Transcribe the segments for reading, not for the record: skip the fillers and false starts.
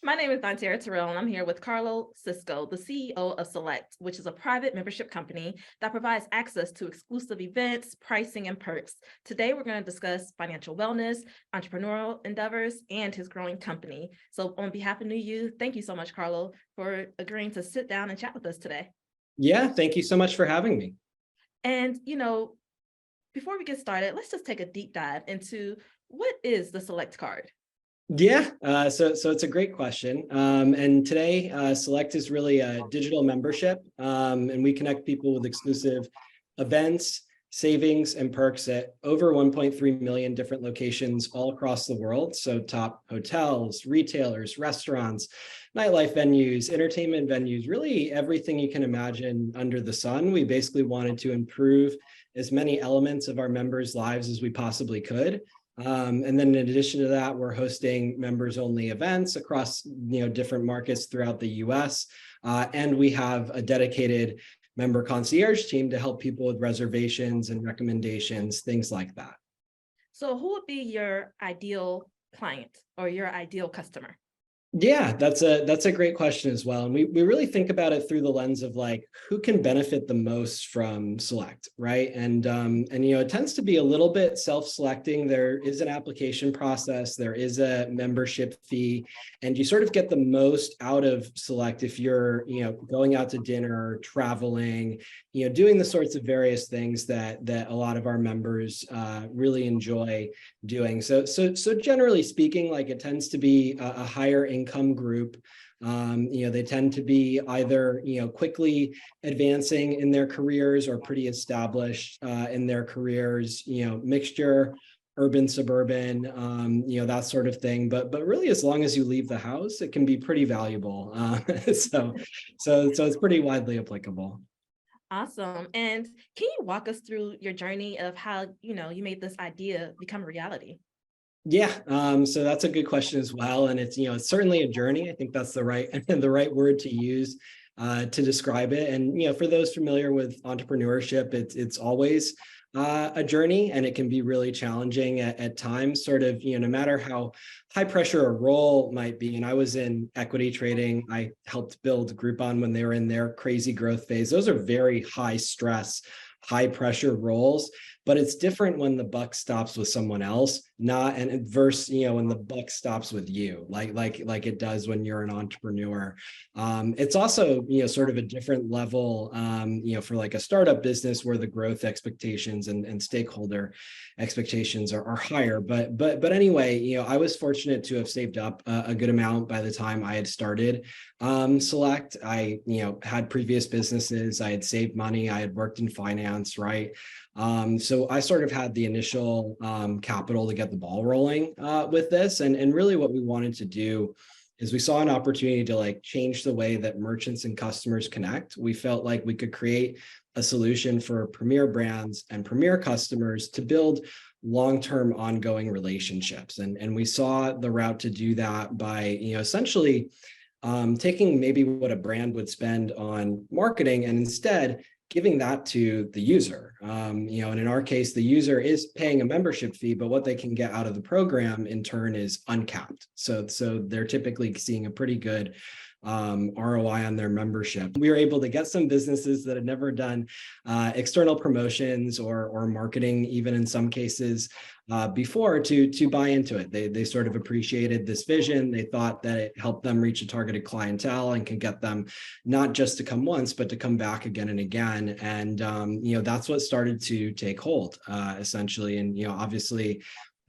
My name is Donterra Terrell, and I'm here with Carlo Cisco, the CEO of Select, which is a private membership company that provides access to exclusive events, pricing, and perks. Today, we're going to discuss financial wellness, entrepreneurial endeavors, and his growing company. So on behalf of New You, thank you so much, Carlo, for agreeing to sit down and chat with us today. Yeah, thank you so much for having me. And, before we get started, let's just take a deep dive into what is the Select card? Yeah, so it's a great question. And today, Select is really a digital membership, and we connect people with exclusive events, savings, and perks at over 1.3 million different locations all across the world. So top hotels, retailers, restaurants, nightlife venues, entertainment venues, really everything you can imagine under the sun. We basically wanted to improve as many elements of our members' lives as we possibly could. And then in addition to that, we're hosting members only events across different markets throughout the US. And we have a dedicated member concierge team to help people with reservations and recommendations, things like that. So who would be your ideal client or your ideal customer? Yeah, that's a great question as well. And we really think about it through the lens of like who can benefit the most from Select, right? And it tends to be a little bit self-selecting. There is an application process, there is a membership fee, and you sort of get the most out of Select if you're, going out to dinner, traveling, doing the sorts of various things that a lot of our members really enjoy doing. So generally speaking, like it tends to be a higher income group. They tend to be either, quickly advancing in their careers or pretty established in their careers, mixture, urban, suburban, that sort of thing. But really, as long as you leave the house, it can be pretty valuable. So it's pretty widely applicable. Awesome. And can you walk us through your journey of how, you made this idea become reality? Yeah, so that's a good question as well, and it's certainly a journey. I think that's the right the right word to use to describe it. And for those familiar with entrepreneurship, it's always a journey, and it can be really challenging at times. Sort of, no matter how high pressure a role might be. And I was in equity trading. I helped build Groupon when they were in their crazy growth phase. Those are very high stress, high pressure roles. But it's different when the buck stops with someone else, not and adverse, when the buck stops with you, like it does when you're an entrepreneur. It's also, sort of a different level, for like a startup business where the growth expectations and stakeholder expectations are higher. But anyway, I was fortunate to have saved up a good amount by the time I had started Select. I, had previous businesses, I had saved money, I had worked in finance, right? So I sort of had the initial capital to get the ball rolling with this. And really what we wanted to do is we saw an opportunity to like change the way that merchants and customers connect. We felt like we could create a solution for premier brands and premier customers to build long-term ongoing relationships. And we saw the route to do that by, essentially taking maybe what a brand would spend on marketing and instead giving that to the user. And in our case, the user is paying a membership fee, but what they can get out of the program in turn is uncapped. So they're typically seeing a pretty good ROI on their membership. We were able to get some businesses that had never done external promotions or marketing, even in some cases before, to buy into it. They sort of appreciated this vision. They thought that it helped them reach a targeted clientele and can get them not just to come once, but to come back again and again. And that's what started to take hold essentially. And obviously,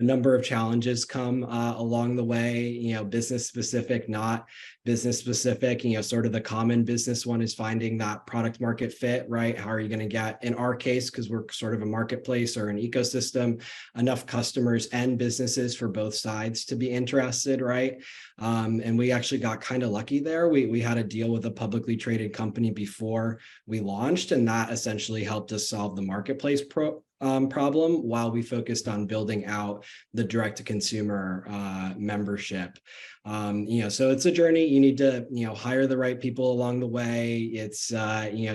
a number of challenges come along the way, business specific, not business specific. Sort of the common business one is finding that product market fit, right? How are you going to get, in our case, because we're sort of a marketplace or an ecosystem, enough customers and businesses for both sides to be interested, right? And we actually got kind of lucky there. We had a deal with a publicly traded company before we launched, and that essentially helped us solve the marketplace problem while we focused on building out the direct to consumer membership. So it's a journey. You need to, hire the right people along the way. It's,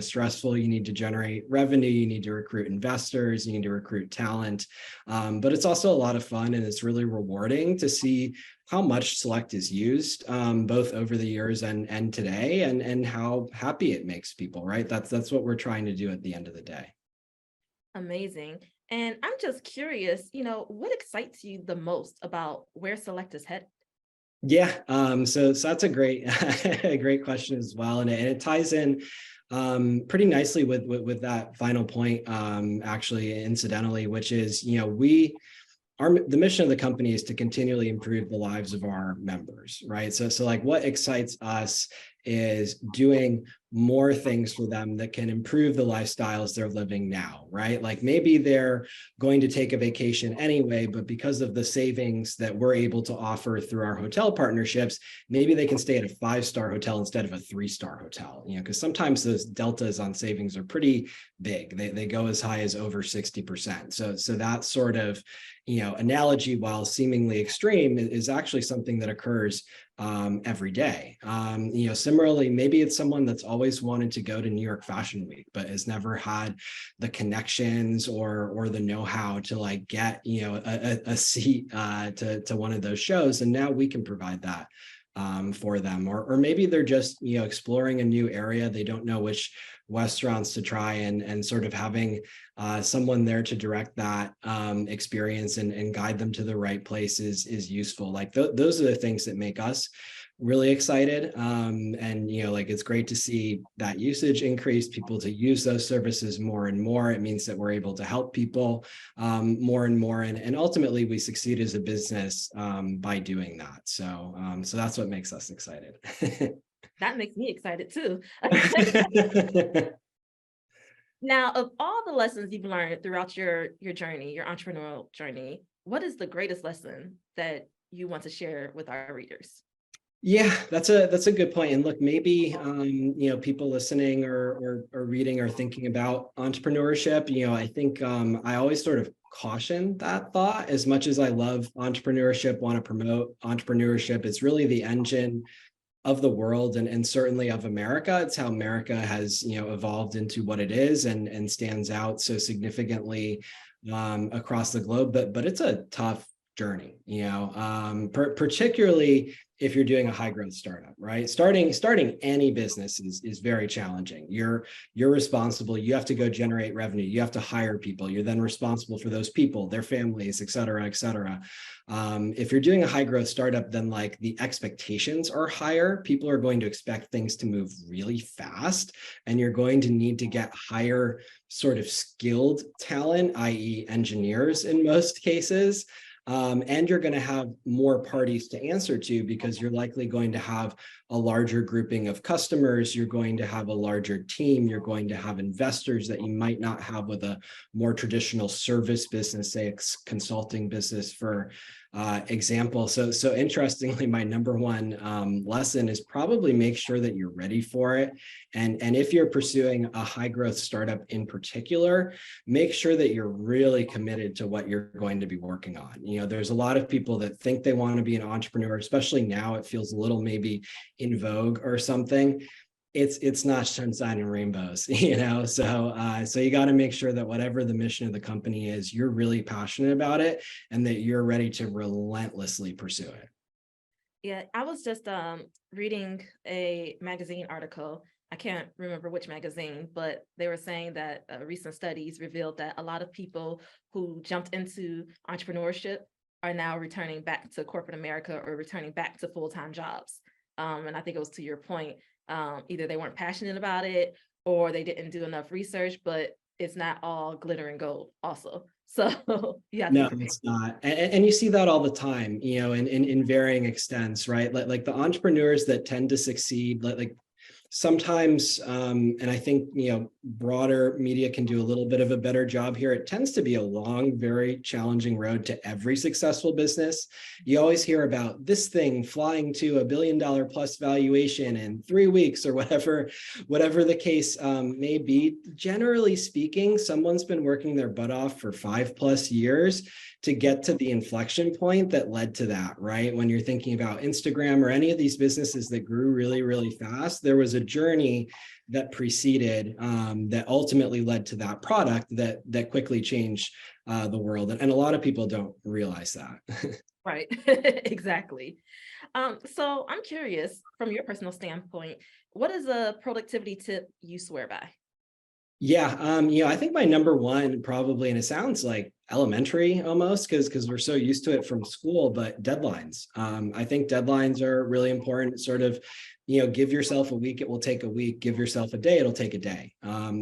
stressful. You need to generate revenue. You need to recruit investors. You need to recruit talent. But it's also a lot of fun, and it's really rewarding to see how much Select is used, both over the years and today, and how happy it makes people, right? That's what we're trying to do at the end of the day. Amazing. And I'm just curious, what excites you the most about where Select is headed? Yeah, so that's a great a great question as well, and it ties in pretty nicely with that final point, actually, incidentally, which is, the mission of the company is to continually improve the lives of our members, right? So like what excites us is doing more things for them that can improve the lifestyles they're living now, right? Like maybe they're going to take a vacation anyway, but because of the savings that we're able to offer through our hotel partnerships, maybe they can stay at a 5-star hotel instead of a 3-star hotel, because sometimes those deltas on savings are pretty big. They go as high as over 60%. So that sort of, analogy, while seemingly extreme, is actually something that occurs every day. Similarly, maybe it's someone that's always wanted to go to New York Fashion Week, but has never had the connections or the know-how to like get, a seat to one of those shows. And now we can provide that for them. Or maybe they're just, exploring a new area. They don't know which restaurants to try, and sort of having someone there to direct that experience and guide them to the right places is useful. Like those are the things that make us really excited. And like it's great to see that usage increase, people to use those services more and more. It means that we're able to help people more and more, and ultimately we succeed as a business by doing that. So that's what makes us excited. That makes me excited too. Now, of all the lessons you've learned throughout your journey, your entrepreneurial journey, what is the greatest lesson that you want to share with our readers? Yeah, that's a good point. And look, maybe people listening or reading or thinking about entrepreneurship. I think I always sort of caution that thought. As much as I love entrepreneurship, want to promote entrepreneurship, it's really the engine of the world, and certainly of America. It's how America has evolved into what it is, and stands out so significantly across the globe. But it's a tough journey, particularly if you're doing a high growth startup, right? Starting any business is very challenging. You're responsible. You have to go generate revenue. You have to hire people. You're then responsible for those people, their families, et cetera, et cetera. If you're doing a high growth startup, then like the expectations are higher. People are going to expect things to move really fast, and you're going to need to get higher sort of skilled talent, i.e. engineers in most cases. And you're going to have more parties to answer to, because you're likely going to have a larger grouping of customers. You're going to have a larger team. You're going to have investors that you might not have with a more traditional service business, say a consulting business, for example. So interestingly, my number one lesson is probably make sure that you're ready for it. And if you're pursuing a high growth startup in particular, make sure that you're really committed to what you're going to be working on. There's a lot of people that think they want to be an entrepreneur, especially now. It feels a little maybe in vogue or something. It's not sunshine and rainbows, so you got to make sure that whatever the mission of the company is, you're really passionate about it, and that you're ready to relentlessly pursue it. Yeah, I was just reading a magazine article. I can't remember which magazine, but they were saying that recent studies revealed that a lot of people who jumped into entrepreneurship are now returning back to corporate America, or returning back to full-time jobs. And I think it was to your point, either they weren't passionate about it, or they didn't do enough research, but it's not all glitter and gold also. So yeah. No, it's not. And you see that all the time, in varying extents, right? Like the entrepreneurs that tend to succeed, like sometimes, and I think, broader media can do a little bit of a better job here. It tends to be a long, very challenging road to every successful business. You always hear about this thing flying to $1 billion plus valuation in 3 weeks or whatever the case may be. Generally speaking, someone's been working their butt off for 5+ years to get to the inflection point that led to that, right? When you're thinking about Instagram or any of these businesses that grew really, really fast, there was a journey that preceded that ultimately led to that product that quickly changed the world. And a lot of people don't realize that. Right, exactly. So I'm curious, from your personal standpoint, what is a productivity tip you swear by? Yeah, I think my number one probably, and it sounds like elementary almost because we're so used to it from school, but deadlines. I think deadlines are really important. Sort of, give yourself a week, it will take a week. Give yourself a day, it'll take a day.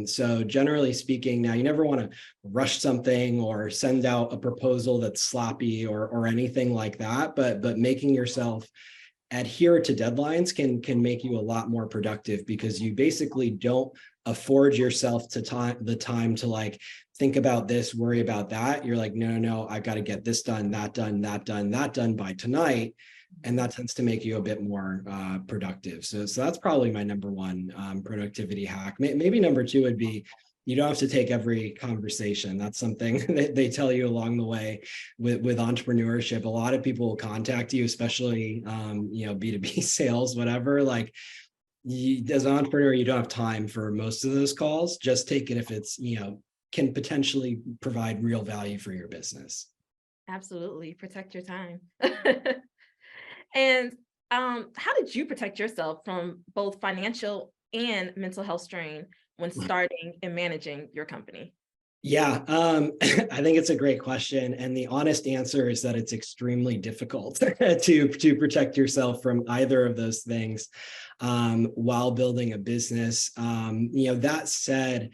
So generally speaking, now you never want to rush something or send out a proposal that's sloppy or anything like that, but making yourself adhere to deadlines can make you a lot more productive because you basically don't afford yourself the time to like think about this, worry about that. You're like, no, I've got to get this done, that done, that done, that done by tonight. And that tends to make you a bit more productive. So that's probably my number one productivity hack. Maybe number two would be, you don't have to take every conversation. That's something that they tell you along the way with entrepreneurship. A lot of people will contact you, especially B2B sales, whatever. Like, as an entrepreneur, you don't have time for most of those calls. Just take it if it's, can potentially provide real value for your business. Absolutely, protect your time. And how did you protect yourself from both financial and mental health strain when starting and managing your company? Yeah, I think it's a great question. And the honest answer is that it's extremely difficult to protect yourself from either of those things while building a business. That said,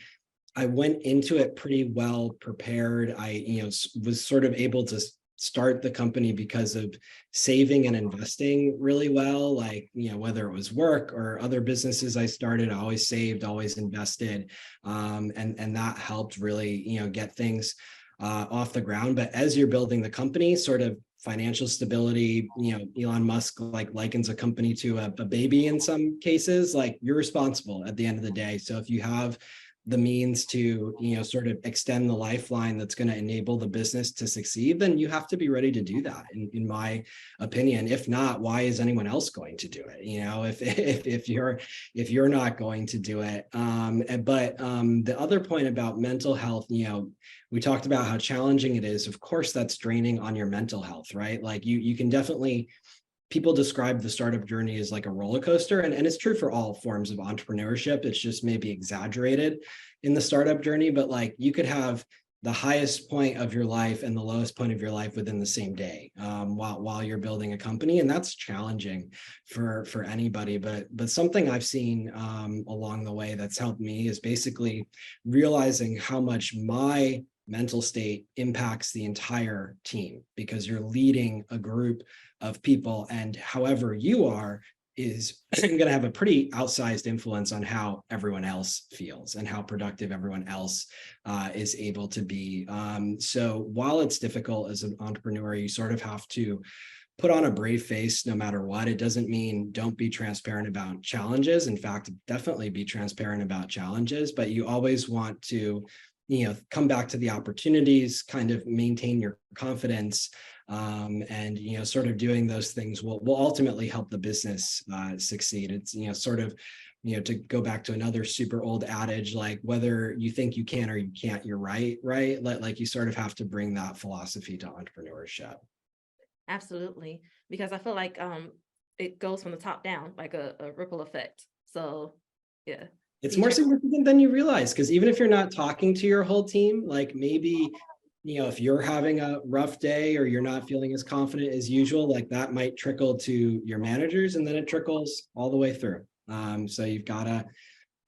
I went into it pretty well prepared. I, was sort of able to start the company because of saving and investing really well. Like, whether it was work or other businesses I started, I always saved, always invested. And that helped really, get things off the ground. But as you're building the company, sort of financial stability, Elon Musk likens a company to a baby in some cases. Like, you're responsible at the end of the day. So if you have the means to, sort of extend the lifeline that's going to enable the business to succeed, then you have to be ready to do that, in my opinion. If not, why is anyone else going to do it? If you're not going to do it. But the other point about mental health, we talked about how challenging it is. Of course, that's draining on your mental health, right? Like, you can definitely, people describe the startup journey as like a roller coaster, and it's true for all forms of entrepreneurship. It's just maybe exaggerated in the startup journey, but like, you could have the highest point of your life and the lowest point of your life within the same day while you're building a company, and that's challenging for anybody. But something I've seen along the way that's helped me is basically realizing how much my mental state impacts the entire team, because you're leading a group of people, and however you are is going to have a pretty outsized influence on how everyone else feels and how productive everyone else is able to be. So while it's difficult as an entrepreneur, you sort of have to put on a brave face no matter what. It doesn't mean don't be transparent about challenges. In fact, definitely be transparent about challenges, but you always want to, come back to the opportunities, kind of maintain your confidence. And, sort of doing those things will ultimately help the business succeed. It's, sort of, to go back to another super old adage, like, whether you think you can or you can't, you're right? Like, you sort of have to bring that philosophy to entrepreneurship. Absolutely, because I feel like it goes from the top down, like a ripple effect. So yeah. It's more significant than you realize, because even if you're not talking to your whole team, like, maybe, if you're having a rough day or you're not feeling as confident as usual, like, that might trickle to your managers, and then it trickles all the way through. So you've got to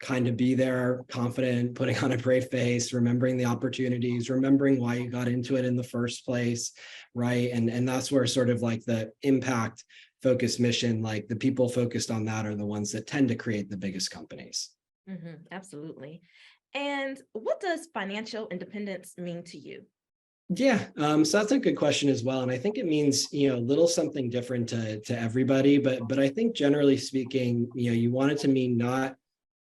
kind of be there, confident, putting on a brave face, remembering the opportunities, remembering why you got into it in the first place, right? And that's where sort of like the impact focused mission, like the people focused on that are the ones that tend to create the biggest companies. Absolutely. And what does financial independence mean to you? Yeah, so that's a good question as well, and I think it means a little something different to everybody, but I think generally speaking, you want it to mean not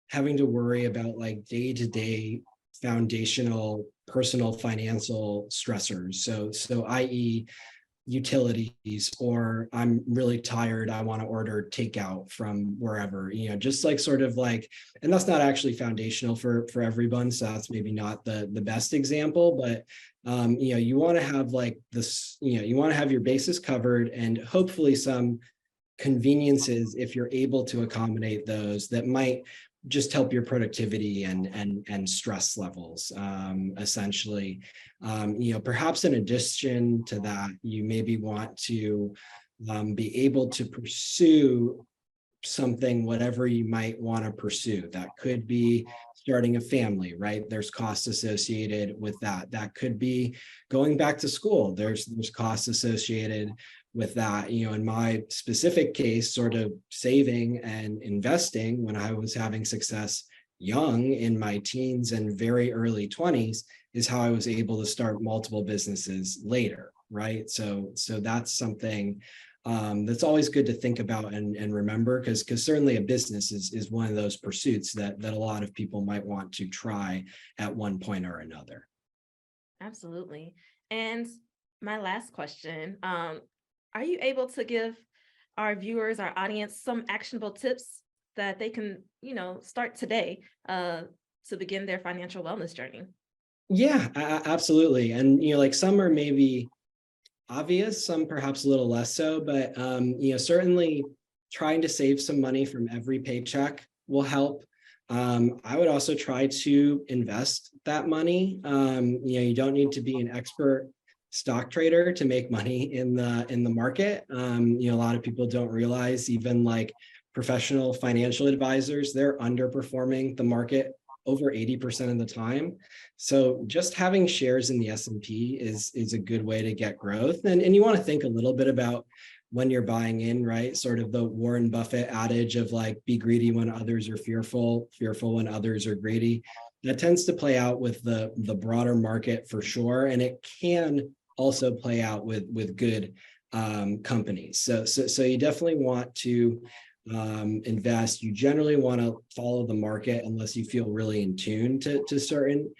having to worry about like day-to-day foundational personal financial stressors. So i.e. utilities, or I'm really tired, I want to order takeout from wherever, just like sort of like, and that's not actually foundational for everyone, so that's maybe not the best example, but you want to have like this, you want to have your bases covered and hopefully some conveniences if you're able to accommodate those that might just help your productivity and stress levels, essentially. Perhaps in addition to that, you maybe want to be able to pursue something, whatever you might want to pursue. That could be starting a family, right? There's costs associated with that. That could be going back to school. There's costs associated with that. In my specific case, sort of saving and investing when I was having success young in my teens and very early 20s is how I was able to start multiple businesses later, right? So that's something that's always good to think about and remember, because certainly a business is one of those pursuits that a lot of people might want to try at one point or another. Absolutely. And my last question, are you able to give our viewers, our audience, some actionable tips that they can, start today to begin their financial wellness journey? Yeah, absolutely. And, like some are maybe obvious, some perhaps a little less so, but, certainly trying to save some money from every paycheck will help. I would also try to invest that money. You don't need to be an expert stock trader to make money in the market. A lot of people don't realize, even like professional financial advisors, they're underperforming the market over 80% of the time. So just having shares in the S&P is a good way to get growth. And you want to think a little bit about when you're buying in, right? Sort of the Warren Buffett adage of like, be greedy when others are fearful, fearful when others are greedy. That tends to play out with the broader market for sure. And it can also play out with good companies. So you definitely want to invest. You generally want to follow the market unless you feel really in tune to certain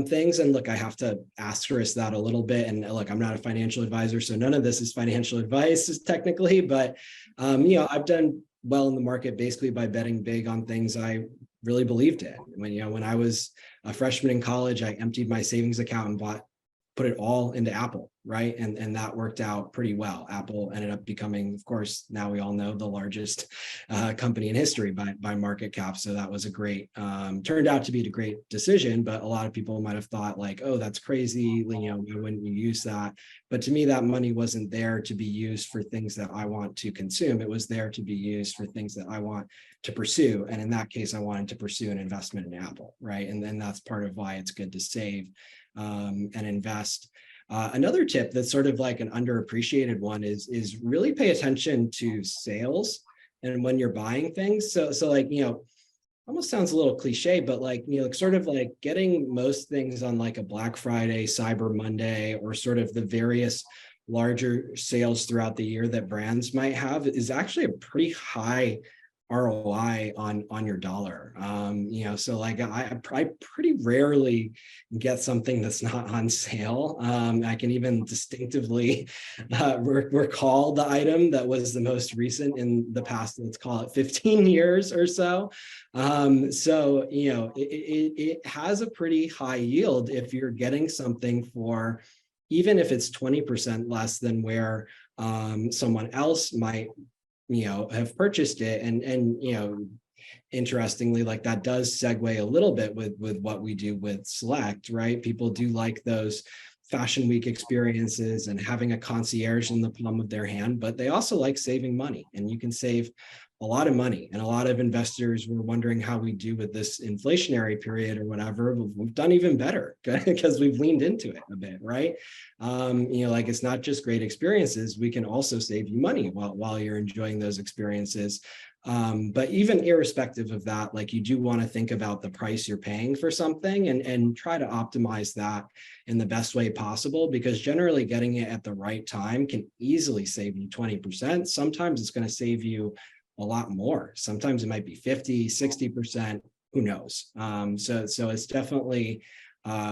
things. And look, I have to asterisk that a little bit. And look, I'm not a financial advisor, so none of this is financial advice technically, but I've done well in the market basically by betting big on things I really believed in. When I was a freshman in college, I emptied my savings account and put it all into Apple, right? And that worked out pretty well. Apple ended up becoming, of course, now we all know, the largest company in history by market cap. So that was a great, turned out to be a great decision, but a lot of people might have thought like, oh, that's crazy, why wouldn't you use that? But to me, that money wasn't there to be used for things that I want to consume. It was there to be used for things that I want to pursue. And in that case, I wanted to pursue an investment in Apple, right? And then that's part of why it's good to save and invest. Another tip that's sort of like an underappreciated one is really pay attention to sales and when you're buying things. So like, almost sounds a little cliche, but like, sort of like getting most things on like a Black Friday, Cyber Monday, or sort of the various larger sales throughout the year that brands might have is actually a pretty high ROI on your dollar. So like I pretty rarely get something that's not on sale. I can even distinctively recall the item that was the most recent in the past, let's call it 15 years or so. So it has a pretty high yield if you're getting something for, even if it's 20% less than where someone else might have purchased it. And interestingly, like that does segue a little bit with what we do with Select, right? People do like those fashion week experiences and having a concierge in the palm of their hand, but they also like saving money, and you can save a lot of money. And a lot of investors were wondering how we do with this inflationary period or whatever. We've done even better because we've leaned into it a bit, right? Like it's not just great experiences. We can also save you money while you're enjoying those experiences. But even irrespective of that, like you do want to think about the price you're paying for something and try to optimize that in the best way possible, because generally getting it at the right time can easily save you 20%. Sometimes it's going to save you a lot more. Sometimes it might be 50, 60%, who knows? So it's definitely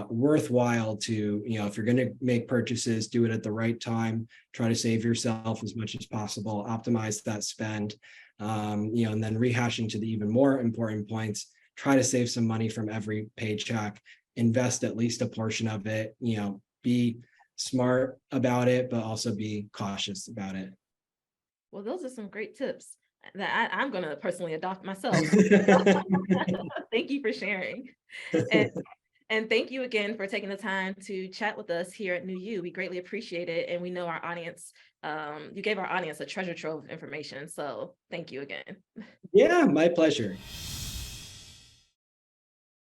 worthwhile to, if you're going to make purchases, do it at the right time, try to save yourself as much as possible, optimize that spend, and then rehashing to the even more important points, try to save some money from every paycheck, invest at least a portion of it, be smart about it, but also be cautious about it. Well, those are some great tips that I'm going to personally adopt myself. Thank you for sharing. And, and thank you again for taking the time to chat with us here at New You. We greatly appreciate it. And we know our audience, you gave our audience a treasure trove of information. So thank you again. Yeah, my pleasure.